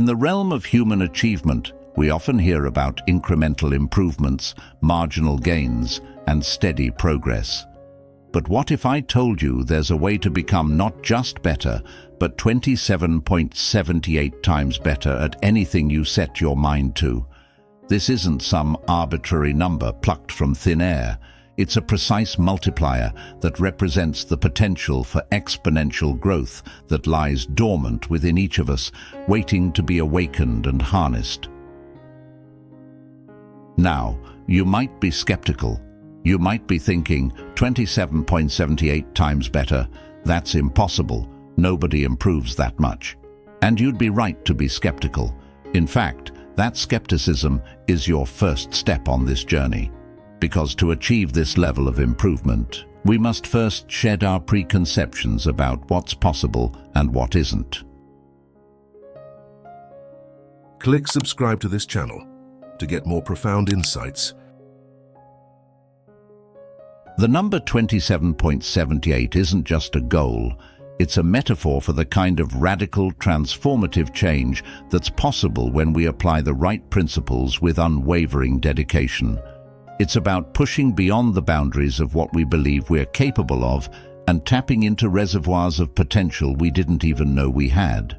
In the realm of human achievement, we often hear about incremental improvements, marginal gains, and steady progress. But what if I told you there's a way to become not just better, but 27.78 times better at anything you set your mind to? This isn't some arbitrary number plucked from thin air. It's a precise multiplier that represents the potential for exponential growth that lies dormant within each of us, waiting to be awakened and harnessed. Now, you might be skeptical. You might be thinking, 27.78 times better, that's impossible. Nobody improves that much. And you'd be right to be skeptical. In fact, that skepticism is your first step on this journey. Because to achieve this level of improvement, we must first shed our preconceptions about what's possible and what isn't. Click subscribe to this channel to get more profound insights. The number 27.78 isn't just a goal, it's a metaphor for the kind of radical, transformative change that's possible when we apply the right principles with unwavering dedication. It's about pushing beyond the boundaries of what we believe we're capable of and tapping into reservoirs of potential we didn't even know we had.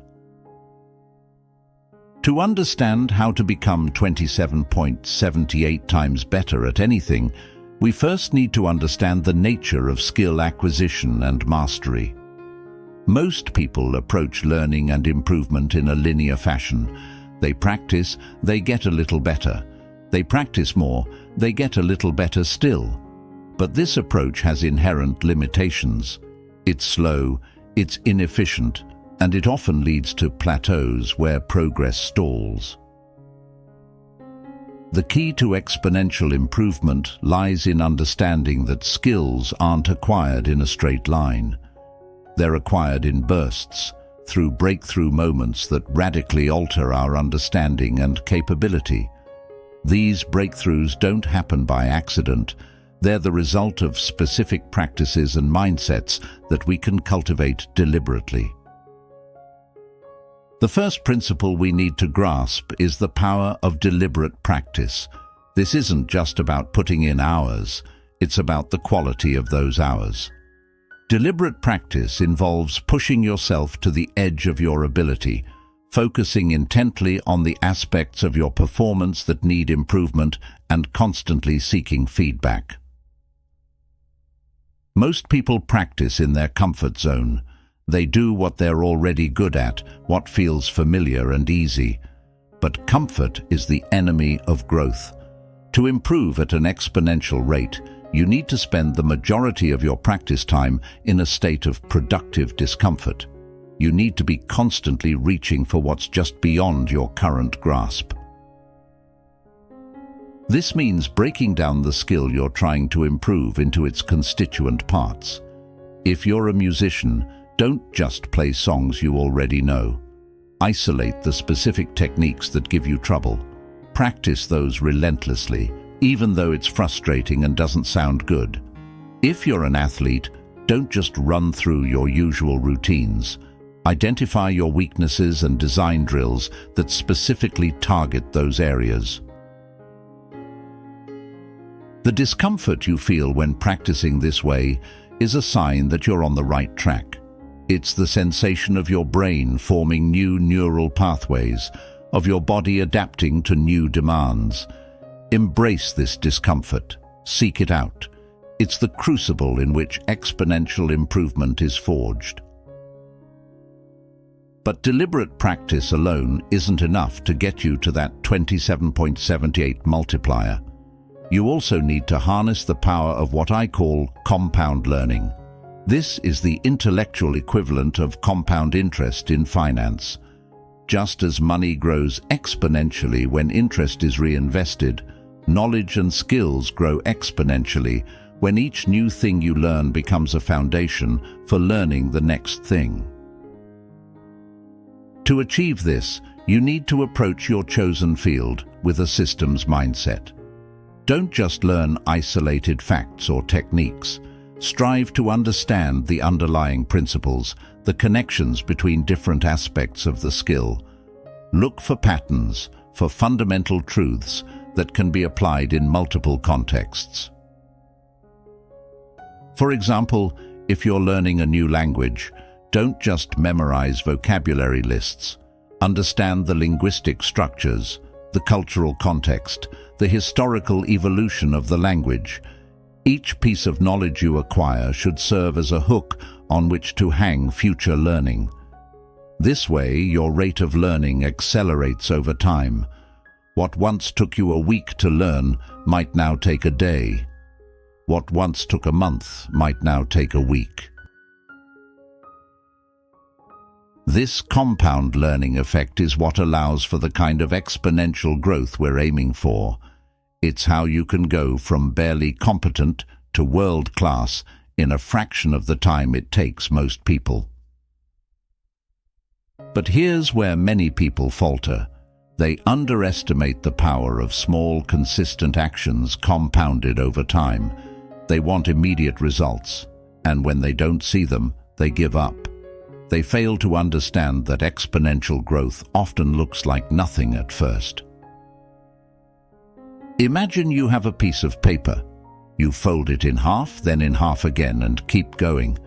To understand how to become 27.78 times better at anything, we first need to understand the nature of skill acquisition and mastery. Most people approach learning and improvement in a linear fashion. They practice, they get a little better. They practice more, they get a little better still. But this approach has inherent limitations. It's slow, it's inefficient, and it often leads to plateaus where progress stalls. The key to exponential improvement lies in understanding that skills aren't acquired in a straight line. They're acquired in bursts, through breakthrough moments that radically alter our understanding and capability. These breakthroughs don't happen by accident. They're the result of specific practices and mindsets that we can cultivate deliberately. The first principle we need to grasp is the power of deliberate practice. This isn't just about putting in hours, it's about the quality of those hours. Deliberate practice involves pushing yourself to the edge of your ability, focusing intently on the aspects of your performance that need improvement and constantly seeking feedback. Most people practice in their comfort zone. They do what they're already good at, what feels familiar and easy. But comfort is the enemy of growth. To improve at an exponential rate, you need to spend the majority of your practice time in a state of productive discomfort. You need to be constantly reaching for what's just beyond your current grasp. This means breaking down the skill you're trying to improve into its constituent parts. If you're a musician, don't just play songs you already know. Isolate the specific techniques that give you trouble. Practice those relentlessly, even though it's frustrating and doesn't sound good. If you're an athlete, don't just run through your usual routines. Identify your weaknesses and design drills that specifically target those areas. The discomfort you feel when practicing this way is a sign that you're on the right track. It's the sensation of your brain forming new neural pathways, of your body adapting to new demands. Embrace this discomfort. Seek it out. It's the crucible in which exponential improvement is forged. But deliberate practice alone isn't enough to get you to that 27.78 multiplier. You also need to harness the power of what I call compound learning. This is the intellectual equivalent of compound interest in finance. Just as money grows exponentially when interest is reinvested, knowledge and skills grow exponentially when each new thing you learn becomes a foundation for learning the next thing. To achieve this, you need to approach your chosen field with a systems mindset. Don't just learn isolated facts or techniques. Strive to understand the underlying principles, the connections between different aspects of the skill. Look for patterns, for fundamental truths that can be applied in multiple contexts. For example, if you're learning a new language, don't just memorize vocabulary lists. Understand the linguistic structures, the cultural context, the historical evolution of the language. Each piece of knowledge you acquire should serve as a hook on which to hang future learning. This way, your rate of learning accelerates over time. What once took you a week to learn might now take a day. What once took a month might now take a week. This compound learning effect is what allows for the kind of exponential growth we're aiming for. It's how you can go from barely competent to world-class in a fraction of the time it takes most people. But here's where many people falter. They underestimate the power of small, consistent actions compounded over time. They want immediate results, and when they don't see them, they give up. They fail to understand that exponential growth often looks like nothing at first. Imagine you have a piece of paper. You fold it in half, then in half again, and keep going.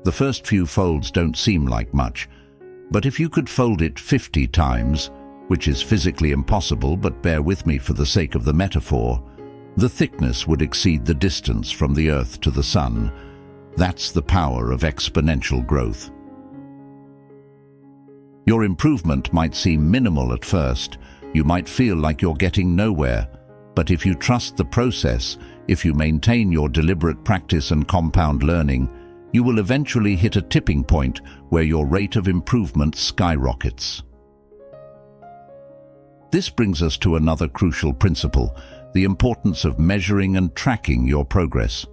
The first few folds don't seem like much, but if you could fold it 50 times, which is physically impossible, but bear with me for the sake of the metaphor, the thickness would exceed the distance from the Earth to the Sun. That's the power of exponential growth. Your improvement might seem minimal at first. You might feel like you're getting nowhere. But if you trust the process, if you maintain your deliberate practice and compound learning, you will eventually hit a tipping point where your rate of improvement skyrockets. This brings us to another crucial principle, the importance of measuring and tracking your progress.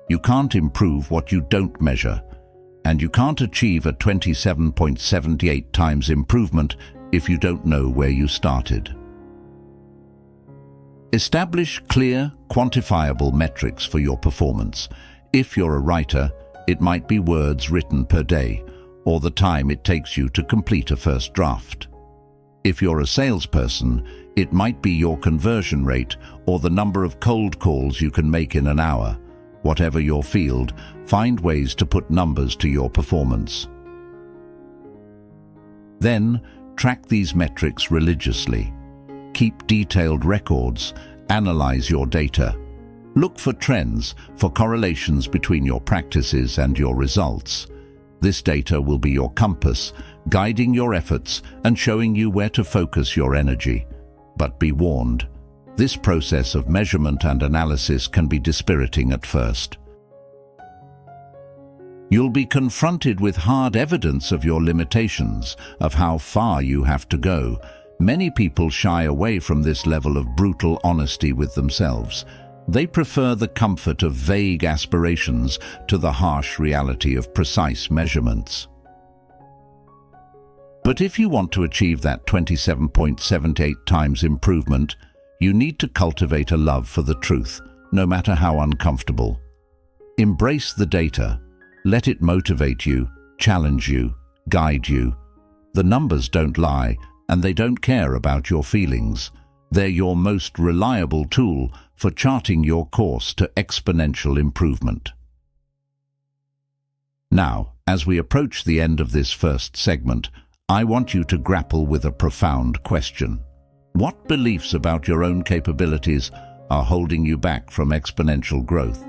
You can't improve what you don't measure, and you can't achieve a 27.78 times improvement if you don't know where you started. Establish clear, quantifiable metrics for your performance. If you're a writer, it might be words written per day, or the time it takes you to complete a first draft. If you're a salesperson, it might be your conversion rate or the number of cold calls you can make in an hour. Whatever your field, find ways to put numbers to your performance. Then, track these metrics religiously. Keep detailed records, analyze your data. Look for trends, for correlations between your practices and your results. This data will be your compass, guiding your efforts and showing you where to focus your energy. But be warned, this process of measurement and analysis can be dispiriting at first. You'll be confronted with hard evidence of your limitations, of how far you have to go. Many people shy away from this level of brutal honesty with themselves. They prefer the comfort of vague aspirations to the harsh reality of precise measurements. But if you want to achieve that 27.78 times improvement, you need to cultivate a love for the truth, no matter how uncomfortable. Embrace the data. Let it motivate you, challenge you, guide you. The numbers don't lie, and they don't care about your feelings. They're your most reliable tool for charting your course to exponential improvement. Now, as we approach the end of this first segment, I want you to grapple with a profound question. What beliefs about your own capabilities are holding you back from exponential growth?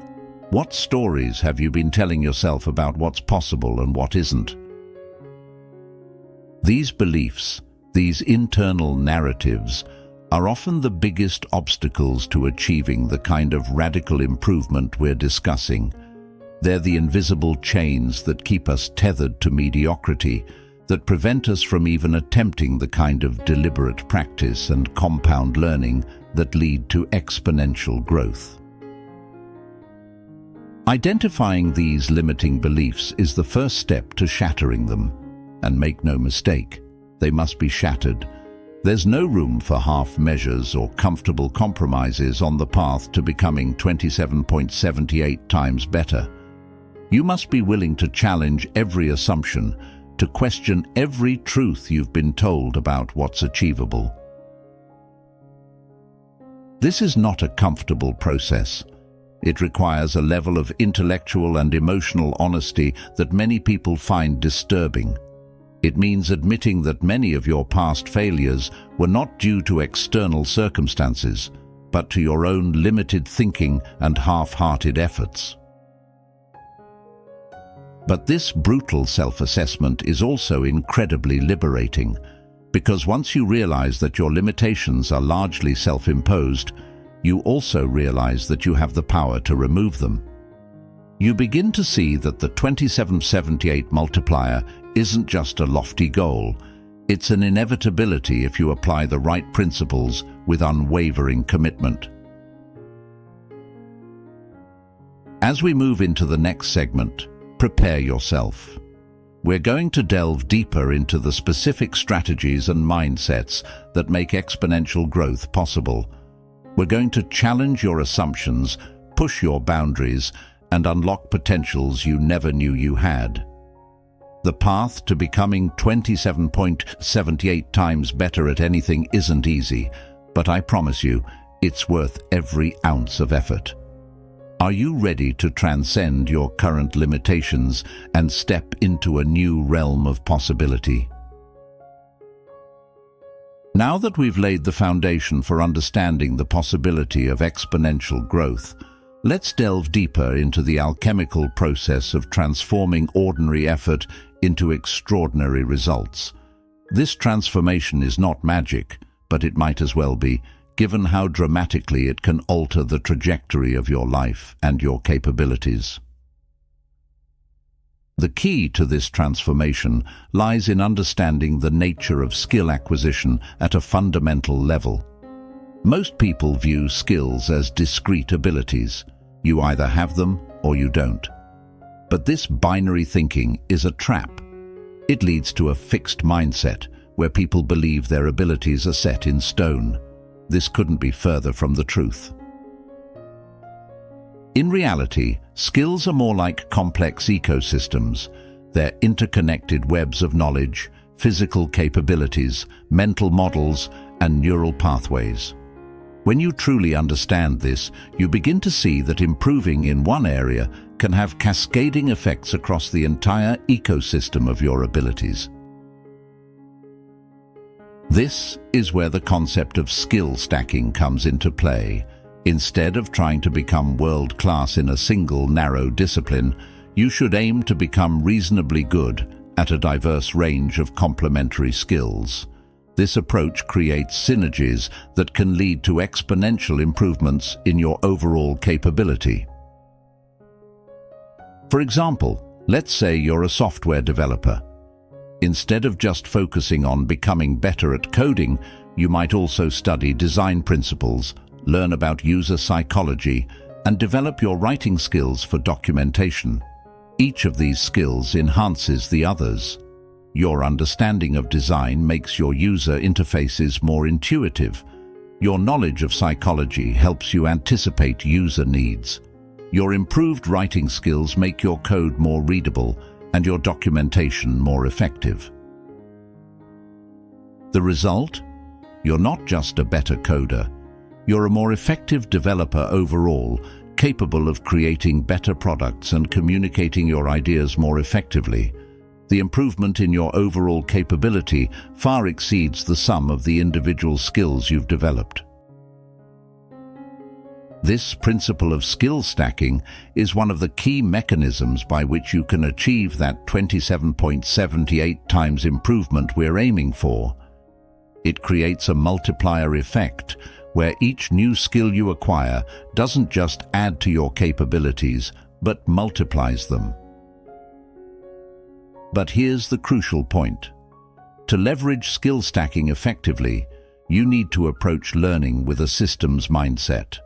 What stories have you been telling yourself about what's possible and what isn't? These beliefs, these internal narratives, are often the biggest obstacles to achieving the kind of radical improvement we're discussing. They're the invisible chains that keep us tethered to mediocrity, that prevent us from even attempting the kind of deliberate practice and compound learning that lead to exponential growth. Identifying these limiting beliefs is the first step to shattering them. And make no mistake, they must be shattered. There's no room for half measures or comfortable compromises on the path to becoming 27.78 times better. You must be willing to challenge every assumption, to question every truth you've been told about what's achievable. This is not a comfortable process. It requires a level of intellectual and emotional honesty that many people find disturbing. It means admitting that many of your past failures were not due to external circumstances, but to your own limited thinking and half-hearted efforts. But this brutal self-assessment is also incredibly liberating, because once you realize that your limitations are largely self-imposed, you also realize that you have the power to remove them. You begin to see that the 2778 multiplier isn't just a lofty goal, it's an inevitability if you apply the right principles with unwavering commitment. As we move into the next segment, prepare yourself. We're going to delve deeper into the specific strategies and mindsets that make exponential growth possible. We're going to challenge your assumptions, push your boundaries, and unlock potentials you never knew you had. The path to becoming 27.78 times better at anything isn't easy, but I promise you, it's worth every ounce of effort. Are you ready to transcend your current limitations and step into a new realm of possibility? Now that we've laid the foundation for understanding the possibility of exponential growth, let's delve deeper into the alchemical process of transforming ordinary effort into extraordinary results. This transformation is not magic, but it might as well be, given how dramatically it can alter the trajectory of your life and your capabilities. The key to this transformation lies in understanding the nature of skill acquisition at a fundamental level. Most people view skills as discrete abilities. You either have them or you don't. But this binary thinking is a trap. It leads to a fixed mindset where people believe their abilities are set in stone. This couldn't be further from the truth. In reality, skills are more like complex ecosystems. They're interconnected webs of knowledge, physical capabilities, mental models, and neural pathways. When you truly understand this, you begin to see that improving in one area can have cascading effects across the entire ecosystem of your abilities. This is where the concept of skill stacking comes into play. Instead of trying to become world-class in a single narrow discipline, you should aim to become reasonably good at a diverse range of complementary skills. This approach creates synergies that can lead to exponential improvements in your overall capability. For example, let's say you're a software developer. Instead of just focusing on becoming better at coding, you might also study design principles, learn about user psychology, and develop your writing skills for documentation. Each of these skills enhances the others. Your understanding of design makes your user interfaces more intuitive. Your knowledge of psychology helps you anticipate user needs. Your improved writing skills make your code more readable and your documentation more effective. The result? You're not just a better coder. You're a more effective developer overall, capable of creating better products and communicating your ideas more effectively. The improvement in your overall capability far exceeds the sum of the individual skills you've developed. This principle of skill stacking is one of the key mechanisms by which you can achieve that 27.78 times improvement we're aiming for. It creates a multiplier effect, where each new skill you acquire doesn't just add to your capabilities, but multiplies them. But here's the crucial point. To leverage skill stacking effectively, you need to approach learning with a systems mindset.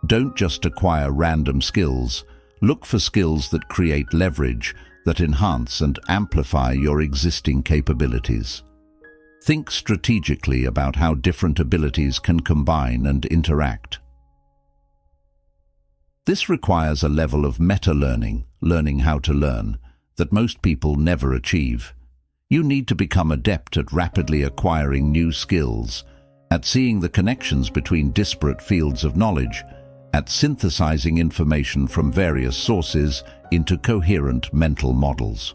Don't just acquire random skills. Look for skills that create leverage, that enhance and amplify your existing capabilities. Think strategically about how different abilities can combine and interact. This requires a level of meta-learning, learning how to learn, that most people never achieve. You need to become adept at rapidly acquiring new skills, at seeing the connections between disparate fields of knowledge, at synthesizing information from various sources into coherent mental models.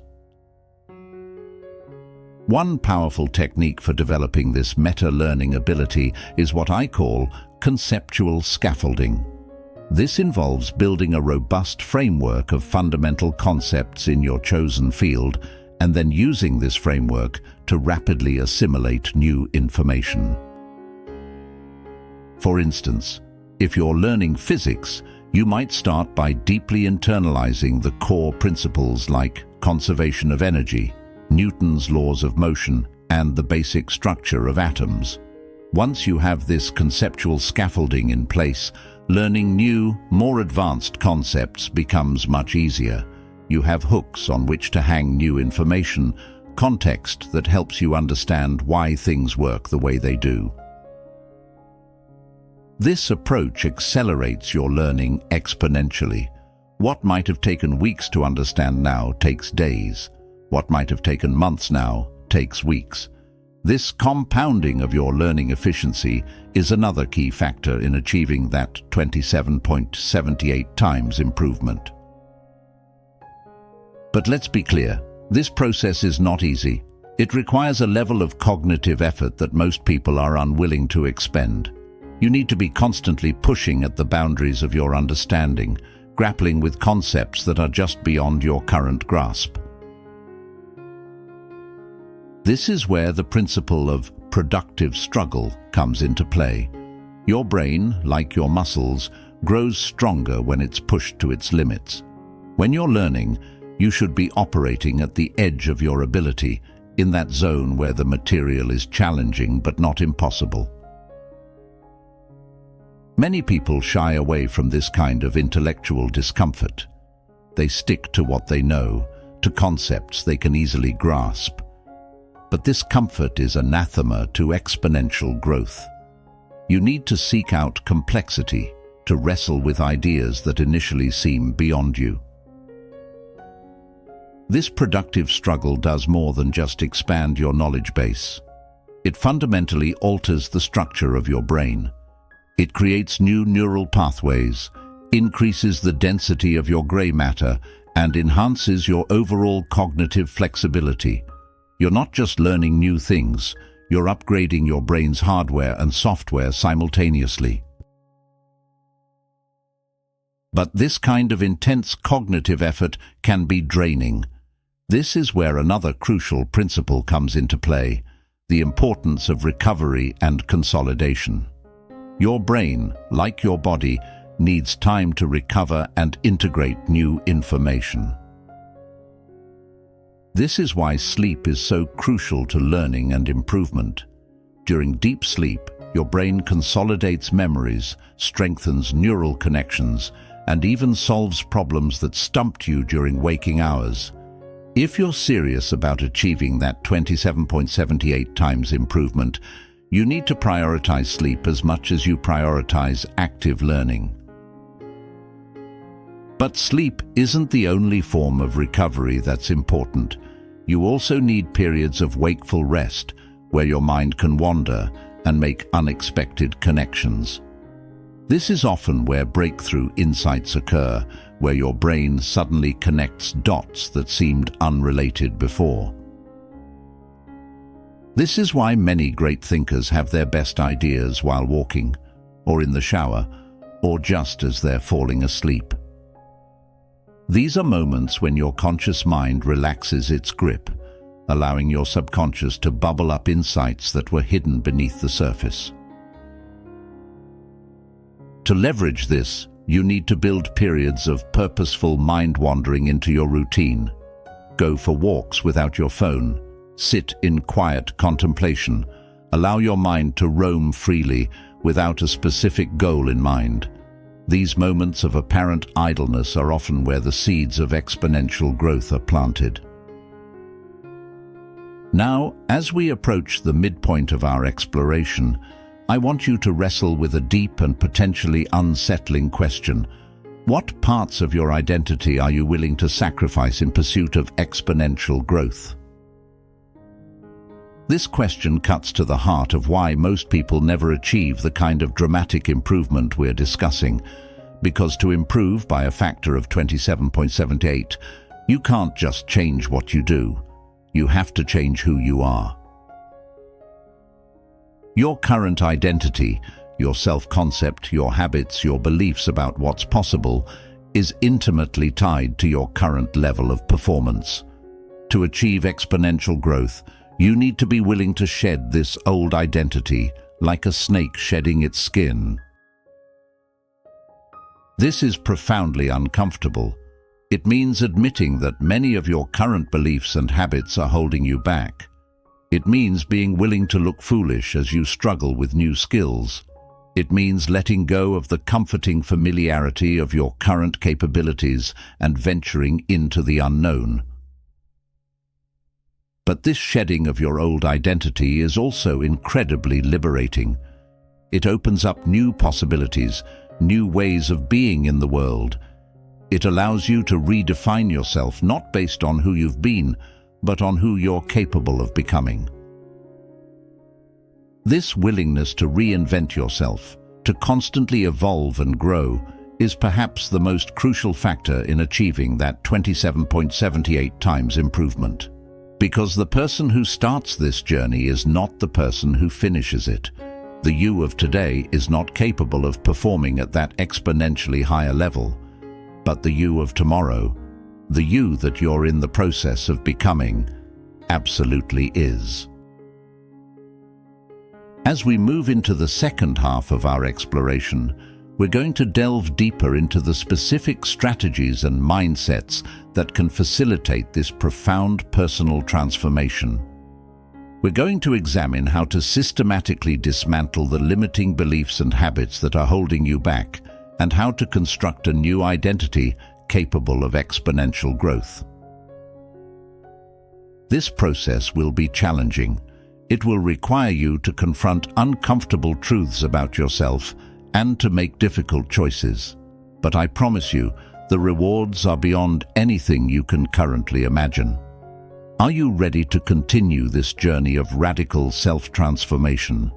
One powerful technique for developing this meta-learning ability is what I call conceptual scaffolding. This involves building a robust framework of fundamental concepts in your chosen field and then using this framework to rapidly assimilate new information. For instance, if you're learning physics, you might start by deeply internalizing the core principles like conservation of energy, Newton's laws of motion, and the basic structure of atoms. Once you have this conceptual scaffolding in place, learning new, more advanced concepts becomes much easier. You have hooks on which to hang new information, context that helps you understand why things work the way they do. This approach accelerates your learning exponentially. What might have taken weeks to understand now takes days. What might have taken months now takes weeks. This compounding of your learning efficiency is another key factor in achieving that 27.78 times improvement. But let's be clear, this process is not easy. It requires a level of cognitive effort that most people are unwilling to expend. You need to be constantly pushing at the boundaries of your understanding, grappling with concepts that are just beyond your current grasp. This is where the principle of productive struggle comes into play. Your brain, like your muscles, grows stronger when it's pushed to its limits. When you're learning, you should be operating at the edge of your ability, in that zone where the material is challenging but not impossible. Many people shy away from this kind of intellectual discomfort. They stick to what they know, to concepts they can easily grasp. But this comfort is anathema to exponential growth. You need to seek out complexity, to wrestle with ideas that initially seem beyond you. This productive struggle does more than just expand your knowledge base. It fundamentally alters the structure of your brain. It creates new neural pathways, increases the density of your gray matter, and enhances your overall cognitive flexibility. You're not just learning new things, you're upgrading your brain's hardware and software simultaneously. But this kind of intense cognitive effort can be draining. This is where another crucial principle comes into play, the importance of recovery and consolidation. Your brain, like your body, needs time to recover and integrate new information. This is why sleep is so crucial to learning and improvement. During deep sleep, your brain consolidates memories, strengthens neural connections, and even solves problems that stumped you during waking hours. If you're serious about achieving that 27.78 times improvement, you need to prioritize sleep as much as you prioritize active learning. But sleep isn't the only form of recovery that's important. You also need periods of wakeful rest, where your mind can wander and make unexpected connections. This is often where breakthrough insights occur, where your brain suddenly connects dots that seemed unrelated before. This is why many great thinkers have their best ideas while walking, or in the shower, or just as they're falling asleep. These are moments when your conscious mind relaxes its grip, allowing your subconscious to bubble up insights that were hidden beneath the surface. To leverage this, you need to build periods of purposeful mind-wandering into your routine. Go for walks without your phone. Sit in quiet contemplation. Allow your mind to roam freely without a specific goal in mind. These moments of apparent idleness are often where the seeds of exponential growth are planted. Now, as we approach the midpoint of our exploration, I want you to wrestle with a deep and potentially unsettling question. What parts of your identity are you willing to sacrifice in pursuit of exponential growth? This question cuts to the heart of why most people never achieve the kind of dramatic improvement we're discussing, because to improve by a factor of 27.78, you can't just change what you do. You have to change who you are. Your current identity, your self-concept, your habits, your beliefs about what's possible, is intimately tied to your current level of performance. To achieve exponential growth, you need to be willing to shed this old identity, like a snake shedding its skin. This is profoundly uncomfortable. It means admitting that many of your current beliefs and habits are holding you back. It means being willing to look foolish as you struggle with new skills. It means letting go of the comforting familiarity of your current capabilities and venturing into the unknown. But this shedding of your old identity is also incredibly liberating. It opens up new possibilities, new ways of being in the world. It allows you to redefine yourself not based on who you've been, but on who you're capable of becoming. This willingness to reinvent yourself, to constantly evolve and grow, is perhaps the most crucial factor in achieving that 27.78 times improvement. Because the person who starts this journey is not the person who finishes it. The you of today is not capable of performing at that exponentially higher level. But the you of tomorrow, the you that you're in the process of becoming, absolutely is. As we move into the second half of our exploration, we're going to delve deeper into the specific strategies and mindsets that can facilitate this profound personal transformation. We're going to examine how to systematically dismantle the limiting beliefs and habits that are holding you back, and how to construct a new identity capable of exponential growth. This process will be challenging. It will require you to confront uncomfortable truths about yourself and to make difficult choices. But I promise you, the rewards are beyond anything you can currently imagine. Are you ready to continue this journey of radical self-transformation?